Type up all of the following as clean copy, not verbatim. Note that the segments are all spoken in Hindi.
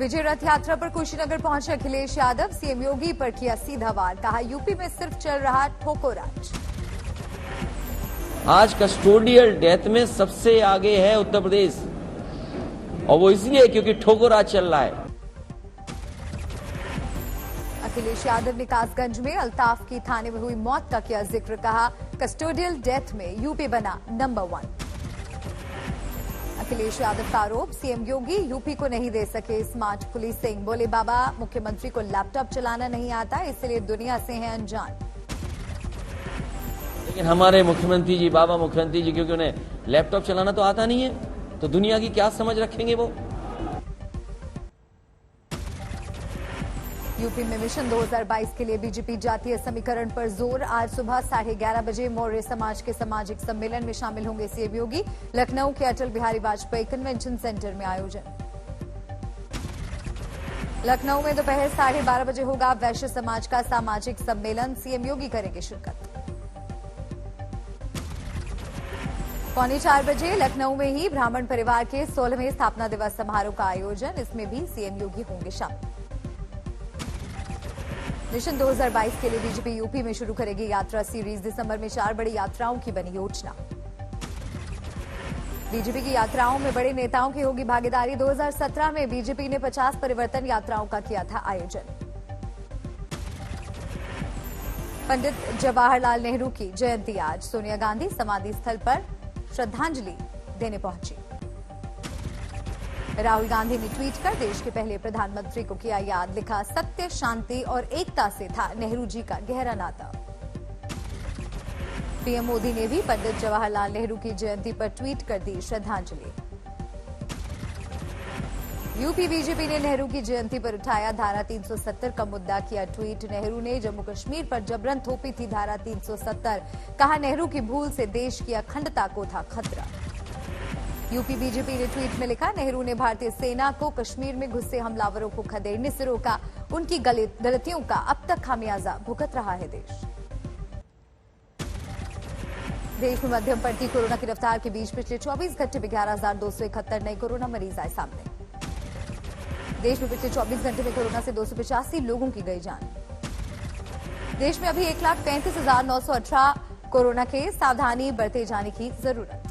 विजय रथ यात्रा पर कुशीनगर पहुंचे अखिलेश यादव, सीएम योगी पर किया सीधा वार, कहा यूपी में सिर्फ चल रहा ठोको राज। आज कस्टोडियल डेथ में सबसे आगे है उत्तर प्रदेश, और वो इसलिए क्योंकि ठोको राज चल रहा है। अखिलेश यादव ने कासगंज में अल्ताफ की थाने में हुई मौत का किया जिक्र, कहा कस्टोडियल डेथ में यूपी बना नंबर 1। अखिलेश यादव का आरोप, सीएम योगी यूपी को नहीं दे सके स्मार्ट पुलिसिंग, बोले बाबा मुख्यमंत्री को लैपटॉप चलाना नहीं आता इसलिए दुनिया से हैं अनजान। लेकिन हमारे मुख्यमंत्री जी, बाबा मुख्यमंत्री जी, क्योंकि उन्हें लैपटॉप चलाना तो आता नहीं है, तो दुनिया की क्या समझ रखेंगे वो। यूपी में मिशन 2022 के लिए बीजेपी जातीय समीकरण पर जोर, आज सुबह 11:30 बजे मौर्य समाज के सामाजिक सम्मेलन में शामिल होंगे सीएम योगी, लखनऊ के अटल बिहारी वाजपेयी कन्वेंशन सेंटर में आयोजन। लखनऊ में दोपहर 12:30 बजे होगा वैश्य समाज का सामाजिक सम्मेलन, सीएम योगी करेंगे शिरकत। 3:45 बजे लखनऊ में ही ब्राह्मण परिवार के 16वें स्थापना दिवस समारोह का आयोजन, इसमें भी सीएम योगी होंगे शामिल। मिशन 2022 के लिए बीजेपी यूपी में शुरू करेगी यात्रा सीरीज, दिसंबर में 4 बड़ी यात्राओं की बनी योजना। बीजेपी की यात्राओं में बड़े नेताओं की होगी भागीदारी, 2017 में बीजेपी ने 50 परिवर्तन यात्राओं का किया था आयोजन। पंडित जवाहरलाल नेहरू की जयंती आज, सोनिया गांधी समाधि स्थल पर श्रद्धांजलि देने पहुंची। राहुल गांधी ने ट्वीट कर देश के पहले प्रधानमंत्री को किया याद, लिखा सत्य, शांति और एकता से था नेहरू जी का गहरा नाता। पीएम मोदी ने भी पंडित जवाहरलाल नेहरू की जयंती पर ट्वीट कर दी श्रद्धांजलि। यूपी बीजेपी ने नेहरू की जयंती पर उठाया धारा 370 का मुद्दा, किया ट्वीट, नेहरू ने जम्मू कश्मीर पर जबरन थोपी थी धारा 370, कहा नेहरू की भूल से देश की अखंडता को था खतरा। यूपी बीजेपी ने ट्वीट में लिखा, नेहरू ने भारतीय सेना को कश्मीर में घुसे हमलावरों को खदेड़ने से रोका, उनकी गलतियों का अब तक खामियाजा भुगत रहा है देश। देश में मध्यम बढ़ती कोरोना की रफ्तार के बीच पिछले 24 घंटे में 11,271 नए कोरोना मरीज आए सामने। देश में पिछले 24 घंटे में कोरोना से 285 लोगों की गई जान। देश में अभी 1,35,918 कोरोना के, सावधानी बरते जाने की जरूरत।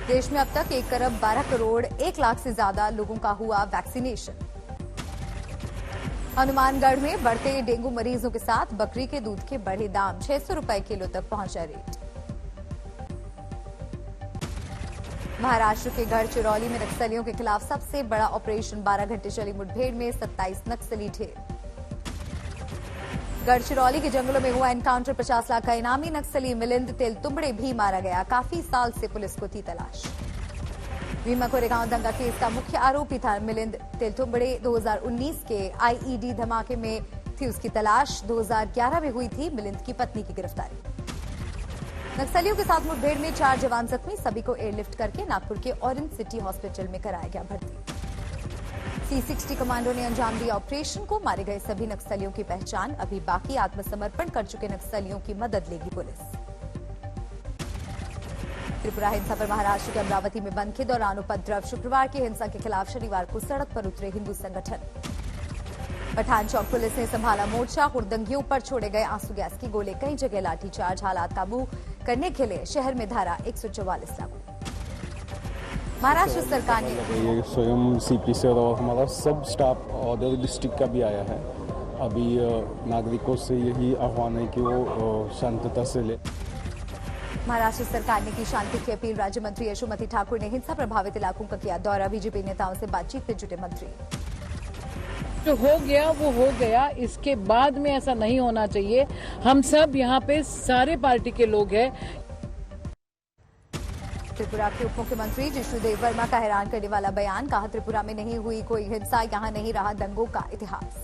देश में अब तक 1 करोड़ 12 करोड़ 1 लाख से ज्यादा लोगों का हुआ वैक्सीनेशन। हनुमानगढ़ में बढ़ते डेंगू मरीजों के साथ बकरी के दूध के बढ़े दाम, 600 रुपए किलो तक पहुंचा रेट। महाराष्ट्र के गढ़चिरौली में नक्सलियों के खिलाफ सबसे बड़ा ऑपरेशन, 12 घंटे चली मुठभेड़ में 27 नक्सली ढेर। गढ़चिरौली के जंगलों में हुआ एनकाउंटर, 50 लाख का इनामी नक्सली मिलिंद तेलतुंबड़े भी मारा गया, काफी साल से पुलिस को थी तलाश। भीमा कोरेगांव दंगा केस का मुख्य आरोपी था मिलिंद तेलतुंबड़े, 2019 के आईईडी धमाके में थी उसकी तलाश, 2011 में हुई थी मिलिंद की पत्नी की गिरफ्तारी। नक्सलियों के साथ मुठभेड़ में 4 जवान जख्मी, सभी को एयरलिफ्ट करके नागपुर के ऑरेंज सिटी हॉस्पिटल में कराया गया भर्ती। C60 कमांडो ने अंजाम दिया ऑपरेशन को, मारे गए सभी नक्सलियों की पहचान, अभी बाकी आत्मसमर्पण कर चुके नक्सलियों की मदद लेगी पुलिस। त्रिपुरा हिंसा पर महाराष्ट्र के अमरावती में बंद के दौरान उपद्रव, शुक्रवार की हिंसा के खिलाफ शनिवार को सड़क पर उतरे हिंदू संगठन। पठान चौक पुलिस ने संभाला मोर्चा, हुड़दंगियों पर छोड़े गए आंसू गैस की गोले, कई जगह लाठीचार्ज, हालात काबू करने के लिए शहर में धारा 144 लागू। महाराष्ट्र सरकार ने ये स्वयं सीपी से और हमारा सब स्टाफ अदर डिस्ट्रिक्ट का भी आया है। अभी नागरिकों से यही आह्वान है कि वो शांतता से ले। महाराष्ट्र सरकार ने की शांति की अपील, राज्य मंत्री यशोमती ठाकुर ने हिंसा प्रभावित इलाकों का किया दौरा, बीजेपी नेताओं से बातचीत में जुटे मंत्री। जो हो गया वो हो गया, इसके बाद में ऐसा नहीं होना चाहिए। हम सब यहाँ पे सारे पार्टी के लोग हैं। त्रिपुरा के उप मुख्यमंत्री जिष्णुदेव वर्मा का हैरान करने वाला बयान, कहा त्रिपुरा में नहीं हुई कोई हिंसा, यहां नहीं रहा दंगों का इतिहास।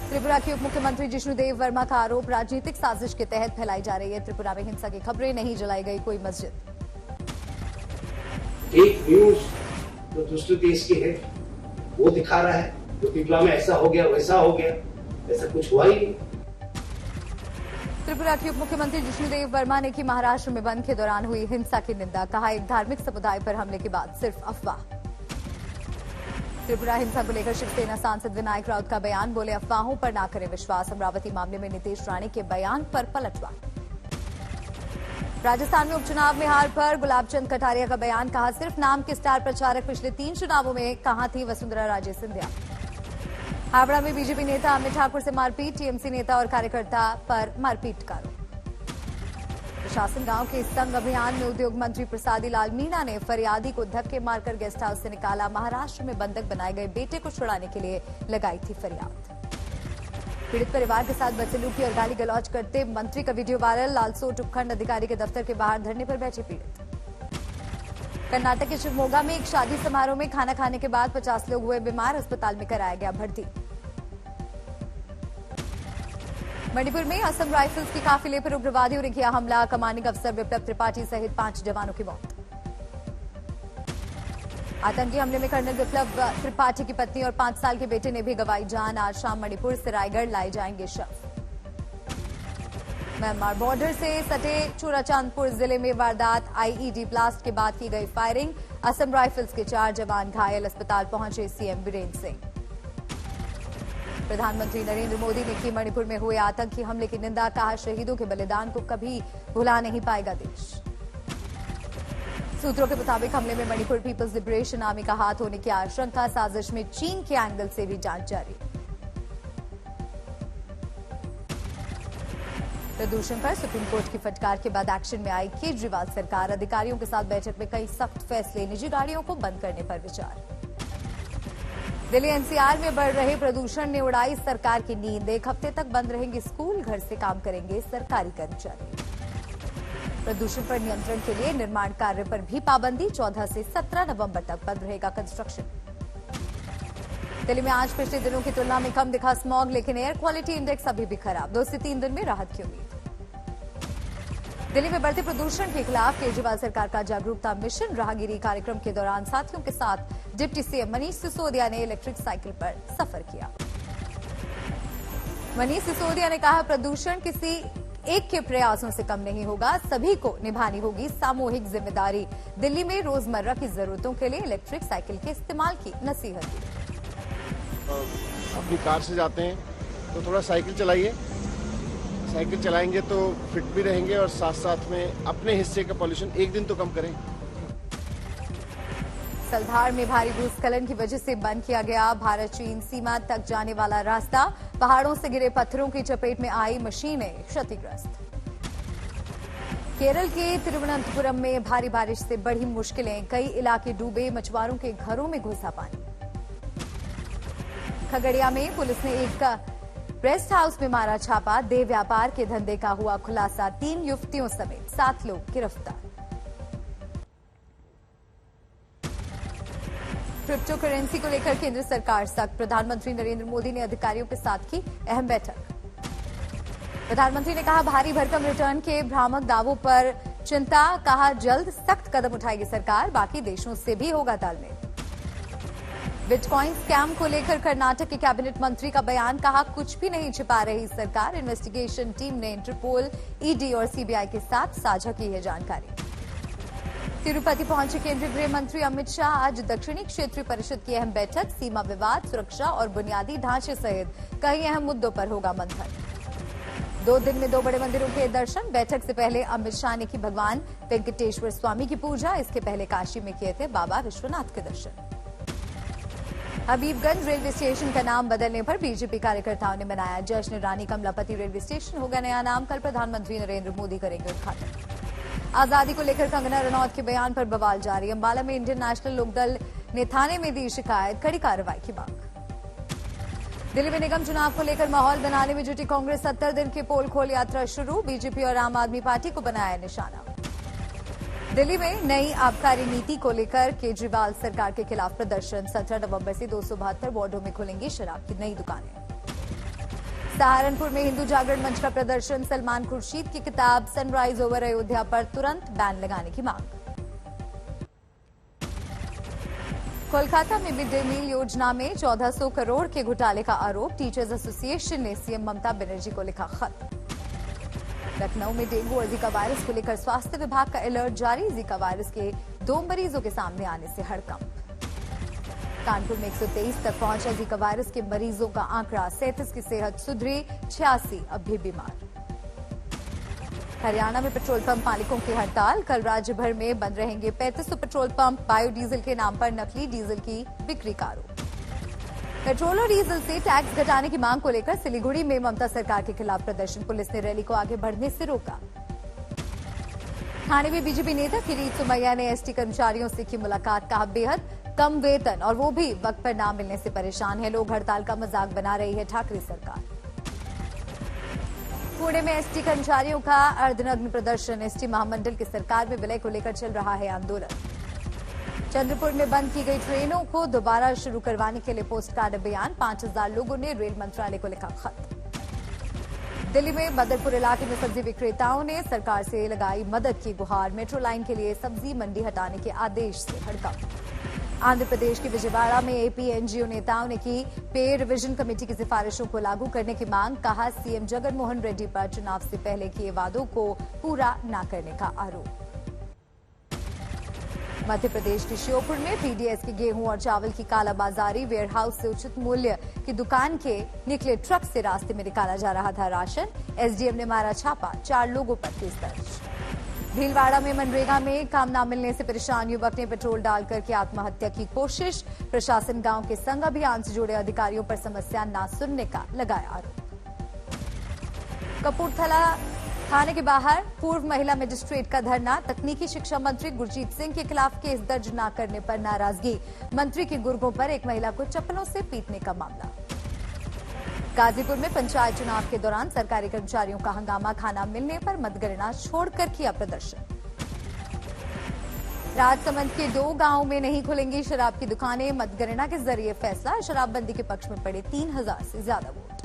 त्रिपुरा के उप मुख्यमंत्री जिष्णुदेव वर्मा का आरोप, राजनीतिक साजिश के तहत फैलाई जा रही है त्रिपुरा में हिंसा की खबरें, नहीं जलाई गई कोई मस्जिद। एक न्यूज जो दूसरे देश की है वो दिखा रहा है, तो त्रिपुरा में ऐसा हो गया वैसा हो गया, ऐसा कुछ हुआ ही नहीं। त्रिपुरा के उप मुख्यमंत्री जिष्णुदेव वर्मा ने की महाराष्ट्र में बंद के दौरान हुई हिंसा की निंदा, कहा एक धार्मिक समुदाय पर हमले के बाद सिर्फ अफवाह। त्रिपुरा हिंसा को लेकर शिवसेना सांसद विनायक राउत का बयान, बोले अफवाहों पर ना करें विश्वास। अमरावती मामले में नीतीश राणे के बयान पर पलटवार। राजस्थान में उपचुनाव में हार पर गुलाबचंद कटारिया का बयान, कहा सिर्फ नाम के स्टार प्रचारक पिछले 3 चुनावों में कहां थी वसुंधरा राजे सिंधिया। हावड़ा में बीजेपी नेता अमित ठाकुर से मारपीट, टीएमसी नेता और कार्यकर्ता पर मारपीट का आरोप। प्रशासन गांव के संग अभियान में उद्योग मंत्री प्रसादी लाल मीणा ने फरियादी को धक्के मारकर गेस्ट हाउस से निकाला। महाराष्ट्र में बंधक बनाए गए बेटे को छुड़ाने के लिए लगाई थी फरियाद। पीड़ित परिवार के साथ बदसलूकी और गाली गलौज करते मंत्री का वीडियो वायरल। लालसोट उपखंड अधिकारी के दफ्तर के बाहर धरने पर बैठे पीड़ित। कर्नाटक के शिवमोगा में एक शादी समारोह में खाना खाने के बाद 50 लोग हुए बीमार, अस्पताल में कराया गया भर्ती। मणिपुर में असम राइफल्स की काफिले पर उग्रवादियों ने किया हमला, कमांडिंग अफसर विप्लव त्रिपाठी सहित 5 जवानों की मौत। आतंकी हमले में कर्नल विप्लव त्रिपाठी की पत्नी और 5 साल के बेटे ने भी गंवाई जान। आज शाम मणिपुर से रायगढ़ लाए जाएंगे शव। म्यांमार बॉर्डर से सटे चूराचांदपुर जिले में वारदात, आईईडी ब्लास्ट के बाद की गई फायरिंग। असम राइफल्स के 4 जवान घायल, अस्पताल पहुंचे सीएम बीरेन्द्र सिंह। प्रधानमंत्री नरेंद्र मोदी ने की मणिपुर में हुए आतंकी हमले की निंदा, कहा शहीदों के बलिदान को कभी भुला नहीं पाएगा देश। सूत्रों के मुताबिक हमले में मणिपुर पीपल्स लिबरेशन आर्मी का हाथ होने की आशंका, साजिश में चीन के एंगल से भी जांच जारी। प्रदूषण पर सुप्रीम कोर्ट की फटकार के बाद एक्शन में आई केजरीवाल सरकार। अधिकारियों के साथ बैठक में कई सख्त फैसले, निजी गाड़ियों को बंद करने पर विचार। दिल्ली एनसीआर में बढ़ रहे प्रदूषण ने उड़ाई सरकार की नींद। 1 हफ्ते तक बंद रहेंगे स्कूल, घर से काम करेंगे सरकारी कर्मचारी। प्रदूषण पर नियंत्रण के लिए निर्माण कार्य पर भी पाबंदी, 14 से 17 नवंबर तक बंद रहेगा कंस्ट्रक्शन। दिल्ली में आज पिछले दिनों की तुलना में कम दिखा स्मॉग, लेकिन एयर क्वालिटी इंडेक्स अभी भी खराब। 2 से 3 दिन में राहत की उम्मीद। दिल्ली में बढ़ते प्रदूषण के खिलाफ केजरीवाल सरकार का जागरूकता मिशन। राहगिरी कार्यक्रम के दौरान साथियों के साथ डिप्टी सीएम मनीष सिसोदिया ने इलेक्ट्रिक साइकिल पर सफर किया। मनीष सिसोदिया ने कहा प्रदूषण किसी एक के प्रयासों से कम नहीं होगा, सभी को निभानी होगी सामूहिक जिम्मेदारी। दिल्ली में रोजमर्रा की जरूरतों के लिए इलेक्ट्रिक साइकिल के इस्तेमाल की नसीहत दी। अपनी कार से जाते हैं तो थोड़ा साइकिल चलाइए, साइकिल चलाएंगे तो फिट भी रहेंगे और साथ साथ में अपने हिस्से का पॉल्यूशन एक दिन तो कम करें। सलधार में भारी भूस्खलन की वजह से बंद किया गया भारत चीन सीमा तक जाने वाला रास्ता। पहाड़ों से गिरे पत्थरों की चपेट में आई मशीनें क्षतिग्रस्त। केरल के तिरुवनंतपुरम में भारी बारिश से बढ़ी मुश्किलें, कई इलाके डूबे, मछुआरों के घरों में घुसा पानी। खगड़िया में पुलिस ने एक रेस्ट हाउस में मारा छापा, देह व्यापार के धंधे का हुआ खुलासा। 3 युवतियों समेत 7 लोग गिरफ्तार। क्रिप्टो करेंसी को लेकर केंद्र सरकार सख्त, प्रधानमंत्री नरेंद्र मोदी ने अधिकारियों के साथ की अहम बैठक। प्रधानमंत्री ने कहा भारी भरकम रिटर्न के भ्रामक दावों पर चिंता, कहा जल्द सख्त कदम उठाएगी सरकार, बाकी देशों से भी होगा तालमेल। बिटकॉइन स्कैम को लेकर कर्नाटक के कैबिनेट मंत्री का बयान, कहा कुछ भी नहीं छिपा रही सरकार। इन्वेस्टिगेशन टीम ने इंटरपोल, ईडी और सीबीआई के साथ साझा की है जानकारी। तिरुपति पहुंचे केंद्रीय गृह मंत्री अमित शाह, आज दक्षिणी क्षेत्रीय परिषद की अहम बैठक। सीमा विवाद, सुरक्षा और बुनियादी ढांचे सहित कई अहम मुद्दों पर होगा मंथन। 2 दिन में 2 बड़े मंदिरों के दर्शन। बैठक से पहले अमित शाह ने की भगवान वेंकटेश्वर स्वामी की पूजा, इसके पहले काशी में किए थे बाबा विश्वनाथ के दर्शन। हबीबगंज रेलवे स्टेशन का नाम बदलने पर बीजेपी कार्यकर्ताओं ने मनाया जश्न। रानी कमलापति रेलवे स्टेशन होगा नया नाम, कल प्रधानमंत्री नरेंद्र मोदी करेंगे उद्घाटन। आजादी को लेकर कंगना रनौत के बयान पर बवाल जारी। अंबाला में इंडियन नेशनल लोकदल ने थाने में दी शिकायत, कड़ी कार्रवाई की मांग। दिल्ली में निगम चुनाव को लेकर माहौल बनाने में जुटी कांग्रेस। 70 दिन की पोल खोल यात्रा शुरू, बीजेपी और आम आदमी पार्टी को बनाया निशाना। दिल्ली में नई आबकारी नीति को लेकर केजरीवाल सरकार के खिलाफ प्रदर्शन। 17 नवंबर से 272 वार्डों में खुलेंगी शराब की नई दुकानें। सहारनपुर में हिंदू जागरण मंच का प्रदर्शन। सलमान खुर्शीद की किताब सनराइज ओवर अयोध्या पर तुरंत बैन लगाने की मांग। कोलकाता में मिड डे मील योजना में 1400 करोड़ के घोटाले का आरोप। टीचर्स एसोसिएशन ने सीएम ममता बनर्जी को लिखा खत। लखनऊ में डेंगू और जीका वायरस को लेकर स्वास्थ्य विभाग का अलर्ट जारी। जीका वायरस के 2 मरीजों के सामने आने से हड़कंप। कानपुर में 123 तक पहुंचा जीका वायरस के मरीजों का आंकड़ा। 37 की सेहत सुधरी, 86 अब भी बीमार। हरियाणा में पेट्रोल पंप मालिकों की हड़ताल। कल राज्य भर में बंद रहेंगे 3500 पेट्रोल पंप। बायोडीजल के नाम पर नकली डीजल की बिक्री का आरोप। पेट्रोल और डीजल से टैक्स घटाने की मांग को लेकर सिलीगुड़ी में ममता सरकार के खिलाफ प्रदर्शन। पुलिस ने रैली को आगे बढ़ने से रोका। थाने में बीजेपी नेता किरीट सुमैया ने एसटी कर्मचारियों से की मुलाकात। कहा बेहद कम वेतन और वो भी वक्त पर ना मिलने से परेशान है लोग। हड़ताल का मजाक बना रही है ठाकरे सरकार। पुणे में एसटी कर्मचारियों का अर्धनग्न प्रदर्शन। एसटी महामंडल की सरकार में विलय को लेकर चल रहा है आंदोलन। चंद्रपुर में बंद की गई ट्रेनों को दोबारा शुरू करवाने के लिए पोस्ट कार्ड अभियान। 5000 लोगों ने रेल मंत्रालय को लिखा खत। दिल्ली में बदरपुर इलाके में सब्जी विक्रेताओं ने सरकार से लगाई मदद की गुहार। मेट्रो लाइन के लिए सब्जी मंडी हटाने के आदेश से हड़ताल। आंध्र प्रदेश के विजयवाड़ा में एपी एनजीओ नेताओं ने की पे रिवीजन कमेटी की सिफारिशों को लागू करने की मांग। कहा सीएम जगनमोहन रेड्डी पर चुनाव से पहले किए वादों को पूरा न करने का आरोप। मध्य प्रदेश के श्योपुर में पीडीएस के गेहूं और चावल की कालाबाजारी। वेयरहाउस से उचित मूल्य की दुकान के निकले ट्रक से रास्ते में निकाला जा रहा था राशन। एसडीएम ने मारा छापा, 4 लोगों पर केस दर्ज। भीलवाड़ा में मनरेगा में काम न मिलने से परेशान युवक ने पेट्रोल डालकर की आत्महत्या की कोशिश। प्रशासन गांव के संघ अभियान से जुड़े अधिकारियों पर समस्या न सुनने का लगाया आरोप। कपूरथला थाने के बाहर पूर्व महिला मजिस्ट्रेट का धरना। तकनीकी शिक्षा मंत्री गुरजीत सिंह के खिलाफ केस दर्ज न करने पर नाराजगी। मंत्री के गुर्गों पर एक महिला को चप्पलों से पीटने का मामला। गाजीपुर में पंचायत चुनाव के दौरान सरकारी कर्मचारियों का हंगामा। खाना मिलने पर मतगणना छोड़कर किया प्रदर्शन। राजसमंद के 2 गांवों में नहीं खुलेंगी शराब की दुकानें। मतगणना के जरिए फैसला। शराबबंदी के पक्ष में पड़े 3000 से ज्यादा वोट।